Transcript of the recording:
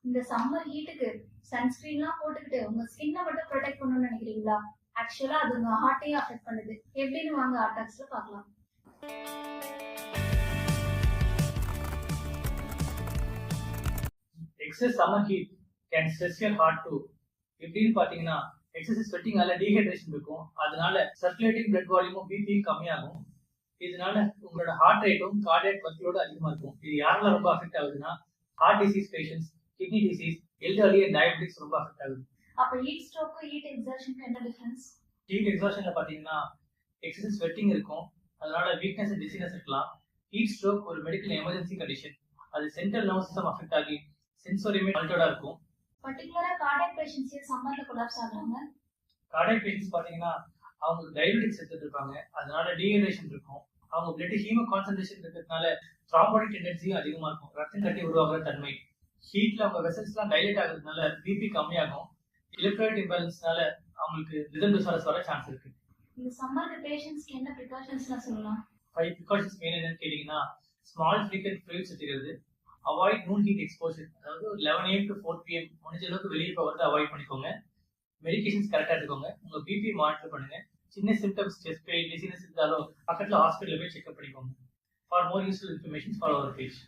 இந்த சம்மர் ஹீட்டுக்கு சன்ஸ்கிரீன்லாம் போட்டுக்கிட்டு உங்க ஸ்கின்னை மட்டும் ப்ரொடெக்ட் பண்ணணும்னு நினைக்கிறீங்களா? ஆக்சுவலா அது உங்க ஹார்ட்டையும் அஃபெக்ட் பண்ணுது. எப்படின்னு வாங்க ஆர்டாக்ஸ்ல பார்க்கலாம். Excess summer heat can stress your heart too. எப்படின்னு பாத்தீங்கன்னா எக்ஸசிவ் ஸ்வெட்டிங்கால டீஹைட்ரேஷன் இருக்கும். அதனால சர்க்குலேட்டிங் பிளட் வால்யூமும் பிபியும் கம்மியாகும். இதனால உங்களோட ஹார்ட் ரேட்டும் கார்டியாக் ஒர்க்லோட அதிகமா இருக்கும். இது யாரெல்லாம் ரொம்ப அஃபெக்ட் ஆகுதுன்னா heart disease patients, kidney disease, elderly and diabetics ரொம்ப அஃபெக்ட் ஆகுது. அப்ப ஹீட் ஸ்ட்ரோக்கு ஹீட் எக்ஸாஷனுக்கு என்ன டிஃபரன்ஸ்? ஹீட் எக்ஸாஷன்ல பாத்தீங்கன்னா எக்ஸசிவ் ஸ்வெட்டிங் இருக்கும். அதனால வீக்னஸ் அண்ட் டிசீனஸ் இருக்கலாம். ஹீட் ஸ்ட்ரோக் ஒரு மெடிக்கல் எமர்ஜென்சி கண்டிஷன். அது சென்ட்ரல் நர்வஸ் சிஸ்டம் அஃபெக்ட் ஆகி சென்சோரியுமே ஆல்டர்டா இருக்கும். பர்టిక్యులரா கார்டியாக் பேஷண்ட்ஸ் சம்மர்ல கொலாப்ஸ் ஆகுறாங்க. கார்டியாக் பேஷண்ட்ஸ் பாத்தீங்கன்னா அவங்க டயபெட்டிக்ஸ் எடுத்துட்டு இருப்பாங்க. அதனால டீஹைட்ரேஷன் இருக்கும். அவங்க பிளட் ஹீமோ கான்சன்ட்ரேஷன் இருக்கிறதுனால த்ராம்போடிக் டெண்டன்சியும் அதிகமா இருக்கும். ரத்தம் கட்டி உருவாகிற தன்மை. ஹீட்ல அவங்க வெசல்ஸ்லாம் டைலேட் ஆகுறதுனால பிபி கம்மியாகும். எலக்ட்ரோலைட் இம்பேலன்ஸ்னால அவங்களுக்கு ரிதம் டிசார்டர்ஸ் வர சான்ஸ் இருக்கு. இந்த சம்மருக்கு பேஷண்ட்ஸ்க்கு என்ன ப்ரிகாஷன்ஸ்லாம் சொல்லலாம்? 5 precautions மெயின் என்னன்னு கேட்டீங்கன்னா ஸ்மால் ஃப்ரீக்வென்ட் ஃப்ளூயிட்ஸ் எடுக்கிறது, அவாய்ட் நூன் ஹீட் எக்ஸ்போசர், அதாவது 11 AM to 4 PM முடிஞ்ச அளவுக்கு வெளியே போகிறத அவாய்ட் பண்ணிக்கோங்க. மெடிகேஷன்ஸ் கரெக்டாக எடுத்துக்கோங்க. உங்கள் பிபி மானிட்டர் பண்ணுங்க. சின்ன சிம்டம்ஸ் செஸ்ட் பெயின் டிசீனஸ் இருந்தாலும் பக்கத்தில் ஹாஸ்பிட்டலில் போய் செக்அப் பண்ணிக்கோங்க. For more useful information follow our page.